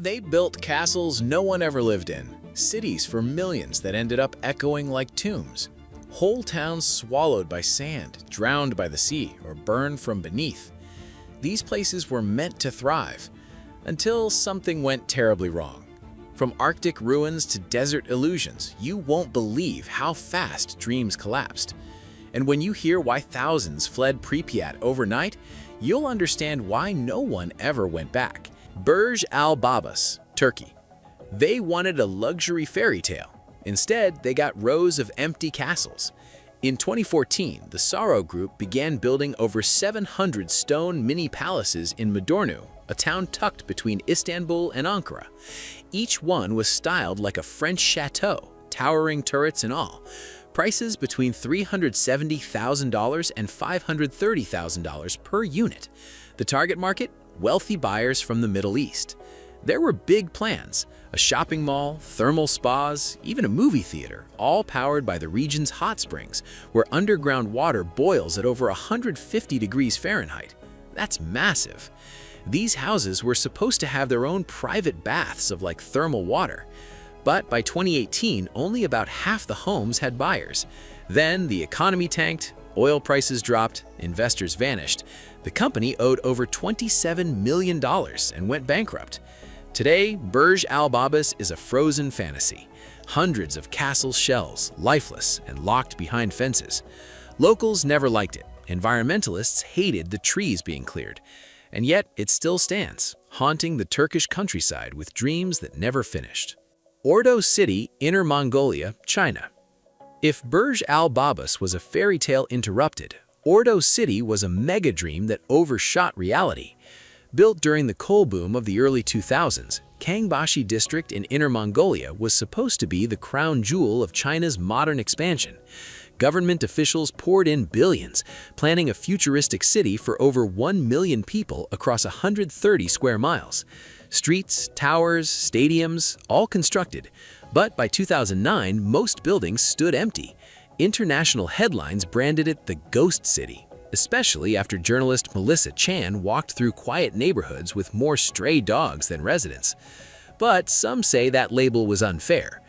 They built castles no one ever lived in, cities for millions that ended up echoing like tombs, whole towns swallowed by sand, drowned by the sea, or burned from beneath. These places were meant to thrive, until something went terribly wrong. From Arctic ruins to desert illusions, you won't believe how fast dreams collapsed. And when you hear why thousands fled Pripyat overnight, you'll understand why no one ever went back. Burj Al Babas, Turkey. They wanted a luxury fairy tale. Instead, they got rows of empty castles. In 2014, the Saro Group began building over 700 stone mini-palaces in Madornu, a town tucked between Istanbul and Ankara. Each one was styled like a French chateau, towering turrets and all. Prices between $370,000 and $530,000 per unit. The target market? Wealthy buyers from the Middle East. There were big plans, a shopping mall, thermal spas, even a movie theater, all powered by the region's hot springs, where underground water boils at over 150 degrees Fahrenheit. That's massive. These houses were supposed to have their own private baths of like thermal water. But by 2018, only about half the homes had buyers. Then the economy tanked, oil prices dropped, investors vanished. The company owed over $27 million and went bankrupt. Today, Burj Al Babas is a frozen fantasy. Hundreds of castle shells, lifeless and locked behind fences. Locals never liked it. Environmentalists hated the trees being cleared. And yet, it still stands, haunting the Turkish countryside with dreams that never finished. Ordo City, Inner Mongolia, China. If Burj Al Babas was a fairy tale interrupted, Ordo City was a mega dream that overshot reality. Built during the coal boom of the early 2000s, Kangbashi district in Inner Mongolia was supposed to be the crown jewel of China's modern expansion. Government officials poured in billions, planning a futuristic city for over 1 million people across 130 square miles. Streets, towers, stadiums, all constructed. But by 2009, most buildings stood empty. International headlines branded it the Ghost City, especially after journalist Melissa Chan walked through quiet neighborhoods with more stray dogs than residents. But some say that label was unfair.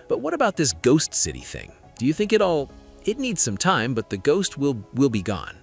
But what about this Ghost City thing? Do you think it needs some time, but the ghost will be gone?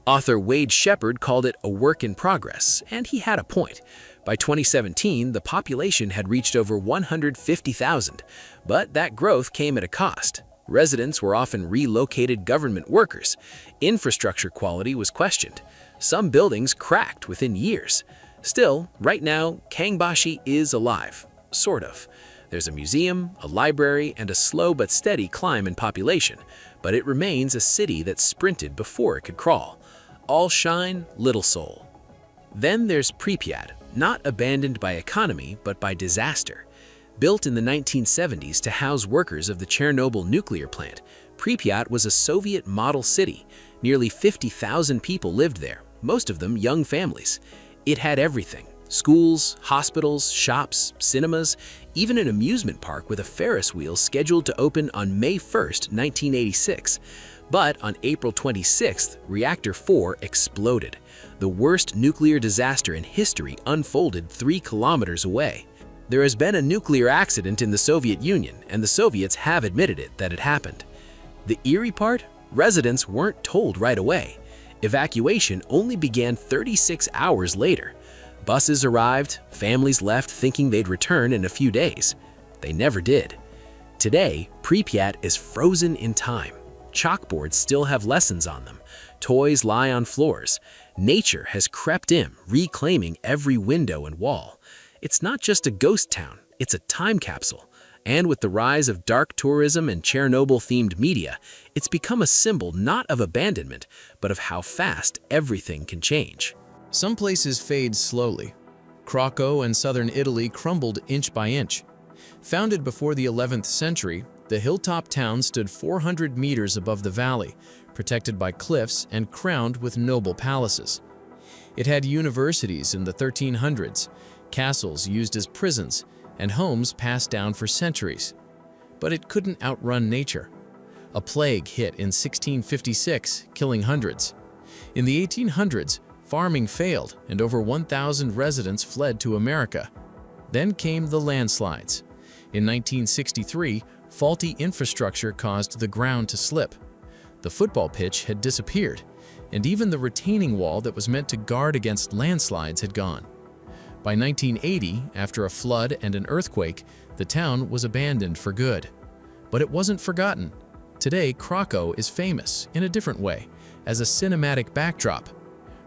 Author Wade Shepard called it a work in progress, and he had a point. By 2017, the population had reached over 150,000, but that growth came at a cost. Residents were often relocated government workers. Infrastructure quality was questioned. Some buildings cracked within years. Still, right now, Kangbashi is alive, sort of. There's a museum, a library, and a slow but steady climb in population, but it remains a city that sprinted before it could crawl. All shine, little soul. Then there's Pripyat, not abandoned by economy, but by disaster. Built in the 1970s to house workers of the Chernobyl nuclear plant, Pripyat was a Soviet model city. Nearly 50,000 people lived there, most of them young families. It had everything: schools, hospitals, shops, cinemas, even an amusement park with a Ferris wheel scheduled to open on May 1st, 1986. But on April 26th, Reactor 4 exploded. The worst nuclear disaster in history unfolded 3 kilometers away. There has been a nuclear accident in the Soviet Union, and the Soviets have admitted that it happened. The eerie part? Residents weren't told right away. Evacuation only began 36 hours later. Buses arrived, families left thinking they'd return in a few days. They never did. Today, Pripyat is frozen in time. Chalkboards still have lessons on them. Toys lie on floors. Nature has crept in, reclaiming every window and wall. It's not just a ghost town, it's a time capsule. And with the rise of dark tourism and Chernobyl-themed media, it's become a symbol not of abandonment, but of how fast everything can change. Some places fade slowly. Krakow and southern Italy crumbled inch by inch. Founded before the 11th century, the hilltop town stood 400 meters above the valley, protected by cliffs and crowned with noble palaces. It had universities in the 1300s, castles used as prisons, and homes passed down for centuries. But it couldn't outrun nature. A plague hit in 1656, killing hundreds. In the 1800s, farming failed and over 1,000 residents fled to America. Then came the landslides. In 1963, faulty infrastructure caused the ground to slip. The football pitch had disappeared, and even the retaining wall that was meant to guard against landslides had gone. By 1980, after a flood and an earthquake, the town was abandoned for good. But it wasn't forgotten. Today, Krakow is famous, in a different way, as a cinematic backdrop.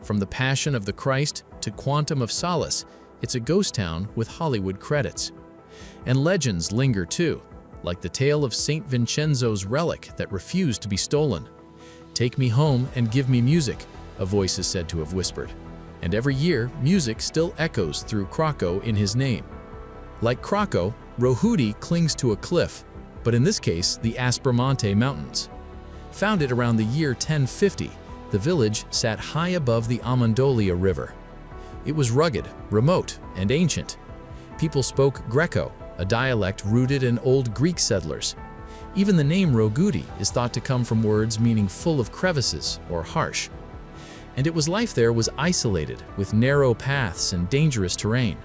From the Passion of the Christ to Quantum of Solace, it's a ghost town with Hollywood credits. And legends linger too, like the tale of St. Vincenzo's relic that refused to be stolen. "Take me home and give me music," a voice is said to have whispered. And every year, music still echoes through Krakow in his name. Like Krakow, Rohudi clings to a cliff, but in this case, the Aspromonte Mountains. Founded around the year 1050, the village sat high above the Amandolia River. It was rugged, remote, and ancient. People spoke Greco, a dialect rooted in old Greek settlers. Even the name Rogudi is thought to come from words meaning full of crevices or harsh. And it was life there was isolated, with narrow paths and dangerous terrain.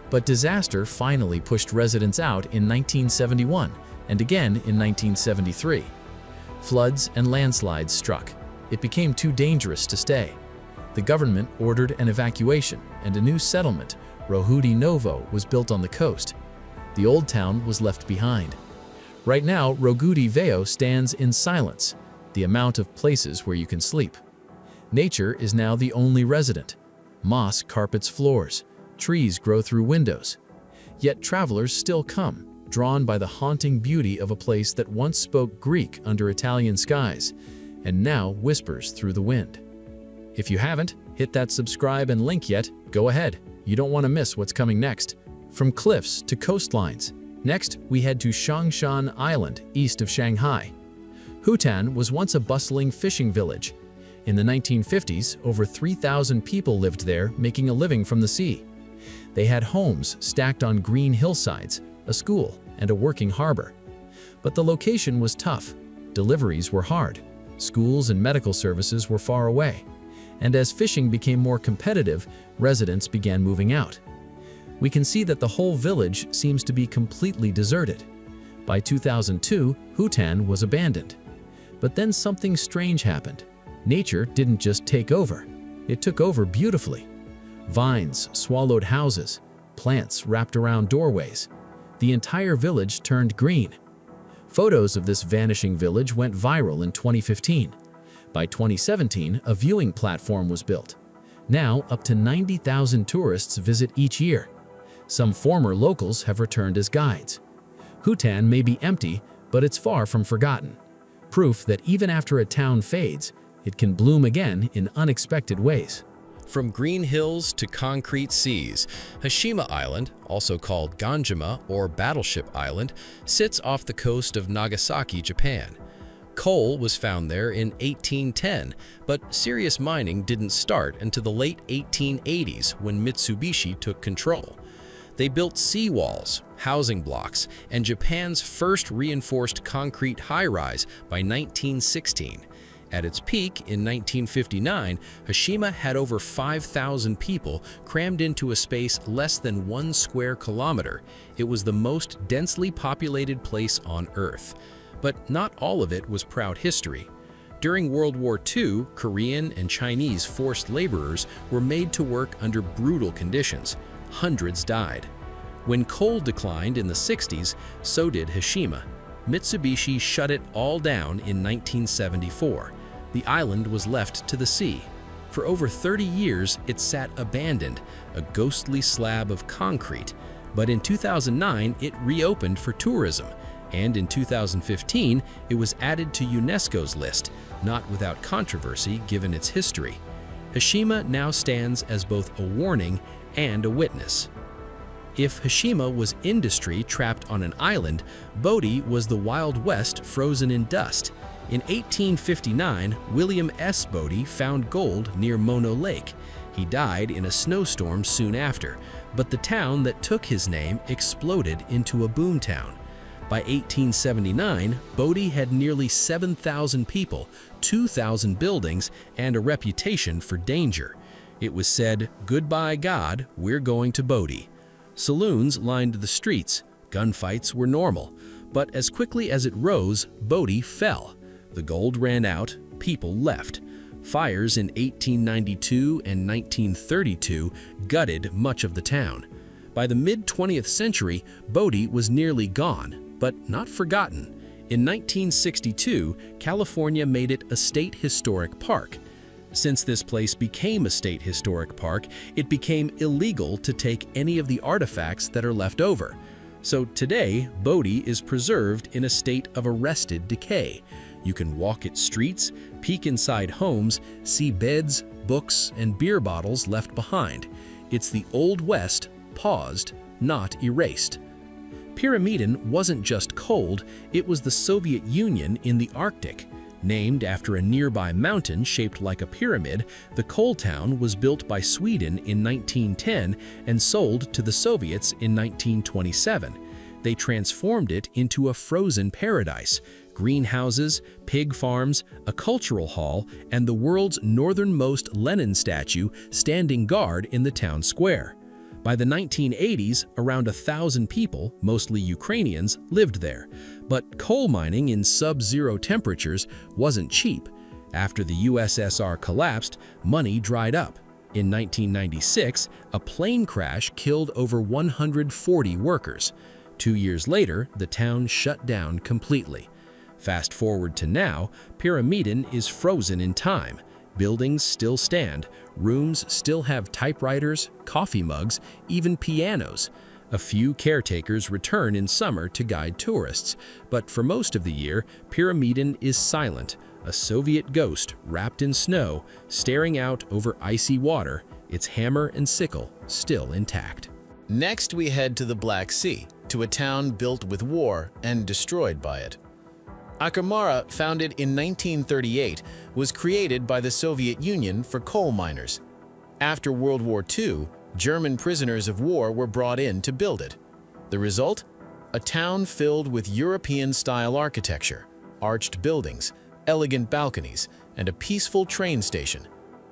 But disaster finally pushed residents out in 1971 and again in 1973. Floods and landslides struck. It became too dangerous to stay. The government ordered an evacuation, and a new settlement, Rohudi Novo, was built on the coast. The old town was left behind. Right now, Rogudi Veo stands in silence, the amount of places where you can sleep. Nature is now the only resident. Moss carpets floors, trees grow through windows. Yet travelers still come, drawn by the haunting beauty of a place that once spoke Greek under Italian skies, and now whispers through the wind. If you haven't hit that subscribe and link yet, go ahead. You don't want to miss what's coming next. From cliffs to coastlines. Next, we head to Changshan Island, east of Shanghai. Hutan was once a bustling fishing village. In the 1950s, over 3,000 people lived there, making a living from the sea. They had homes stacked on green hillsides, a school, and a working harbor. But the location was tough. Deliveries were hard. Schools and medical services were far away. And as fishing became more competitive, residents began moving out. We can see that the whole village seems to be completely deserted. By 2002, Hutan was abandoned. But then something strange happened. Nature didn't just take over. It took over beautifully. Vines swallowed houses, plants wrapped around doorways. The entire village turned green. Photos of this vanishing village went viral in 2015. By 2017, a viewing platform was built. Now, up to 90,000 tourists visit each year. Some former locals have returned as guides. Hutan may be empty, but it's far from forgotten. Proof that even after a town fades, it can bloom again in unexpected ways. From green hills to concrete seas, Hashima Island, also called Ganjima or Battleship Island, sits off the coast of Nagasaki, Japan. Coal was found there in 1810, but serious mining didn't start until the late 1880s when Mitsubishi took control. They built seawalls, housing blocks, and Japan's first reinforced concrete high-rise by 1916. At its peak in 1959, Hashima had over 5,000 people crammed into a space less than 1 square kilometer. It was the most densely populated place on Earth. But not all of it was proud history. During World War II, Korean and Chinese forced laborers were made to work under brutal conditions. Hundreds died. When coal declined in the 60s, so did Hashima. Mitsubishi shut it all down in 1974. The island was left to the sea. For over 30 years, it sat abandoned, a ghostly slab of concrete. But in 2009, it reopened for tourism. And in 2015, it was added to UNESCO's list, not without controversy given its history. Hashima now stands as both a warning and a witness. If Hashima was industry trapped on an island, Bodhi was the Wild West frozen in dust. In 1859, William S. Bodhi found gold near Mono Lake. He died in a snowstorm soon after, but the town that took his name exploded into a boomtown. By 1879, Bodhi had nearly 7,000 people, 2,000 buildings, and a reputation for danger. It was said, "Goodbye, God, we're going to Bodhi." Saloons lined the streets. Gunfights were normal. But as quickly as it rose, Bodie fell. The gold ran out, people left. Fires in 1892 and 1932 gutted much of the town. By the mid-20th century, Bodie was nearly gone, but not forgotten. In 1962, California made it a state historic park. Since this place became a state historic park, it became illegal to take any of the artifacts that are left over. So today, Bodie is preserved in a state of arrested decay. You can walk its streets, peek inside homes, see beds, books, and beer bottles left behind. It's the Old West, paused, not erased. Pyramiden wasn't just cold, it was the Soviet Union in the Arctic. Named after a nearby mountain shaped like a pyramid, the coal town was built by Sweden in 1910 and sold to the Soviets in 1927. They transformed it into a frozen paradise. Greenhouses, pig farms, a cultural hall, and the world's northernmost Lenin statue standing guard in the town square. By the 1980s, around 1,000 people, mostly Ukrainians, lived there. But coal mining in sub-zero temperatures wasn't cheap. After the USSR collapsed, money dried up. In 1996, a plane crash killed over 140 workers. 2 years later, the town shut down completely. Fast forward to now, Pyramiden is frozen in time. Buildings still stand, rooms still have typewriters, coffee mugs, even pianos. A few caretakers return in summer to guide tourists, but for most of the year, Pyramiden is silent, a Soviet ghost wrapped in snow, staring out over icy water, its hammer and sickle still intact. Next, we head to the Black Sea, to a town built with war and destroyed by it. Archaeological, founded in 1938, was created by the Soviet Union for coal miners. After World War II, German prisoners of war were brought in to build it. The result? A town filled with European-style architecture, arched buildings, elegant balconies, and a peaceful train station.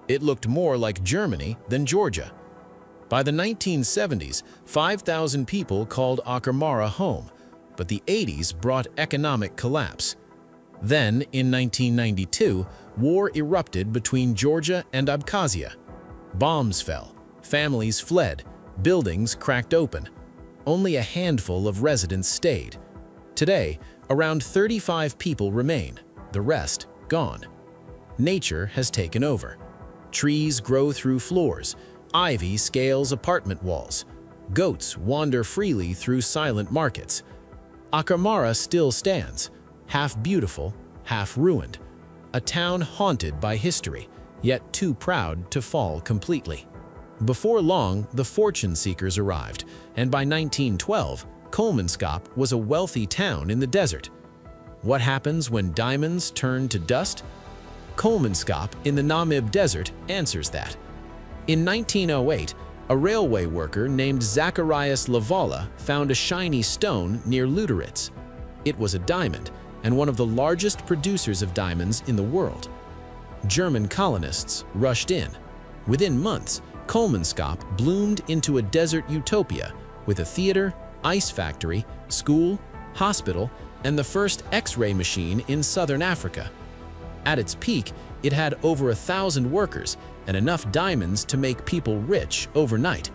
It looked more like Germany than Georgia. By the 1970s, 5,000 people called Archaeological home, but the 80s brought economic collapse. Then, in 1992, war erupted between Georgia and Abkhazia. Bombs fell, families fled, buildings cracked open. Only a handful of residents stayed. Today, around 35 people remain, the rest gone. Nature has taken over. Trees grow through floors, ivy scales apartment walls, goats wander freely through silent markets. Archaeological still stands, half beautiful, half ruined, a town haunted by history, yet too proud to fall completely. Before long, the fortune seekers arrived, and by 1912, Kolmanskop was a wealthy town in the desert. What happens when diamonds turn to dust? Kolmanskop in the Namib Desert answers that. In 1908, a railway worker named Zacharias Lavala found a shiny stone near Luderitz. It was a diamond, and one of the largest producers of diamonds in the world. German colonists rushed in. Within months, Kolmanskop bloomed into a desert utopia with a theater, ice factory, school, hospital, and the first X-ray machine in southern Africa. At its peak, it had over 1,000 workers and enough diamonds to make people rich overnight.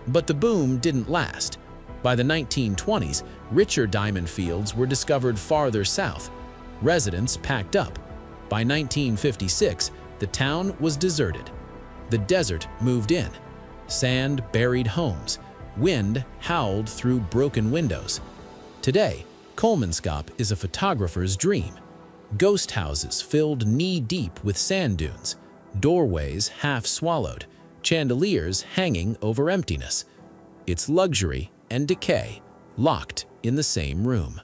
But the boom didn't last. By the 1920s, richer diamond fields were discovered farther south. Residents packed up. By 1956, the town was deserted. The desert moved in. Sand buried homes. Wind howled through broken windows. Today, Kolmanskop is a photographer's dream. Ghost houses filled knee-deep with sand dunes, doorways half swallowed, chandeliers hanging over emptiness. It's luxury and decay locked in the same room.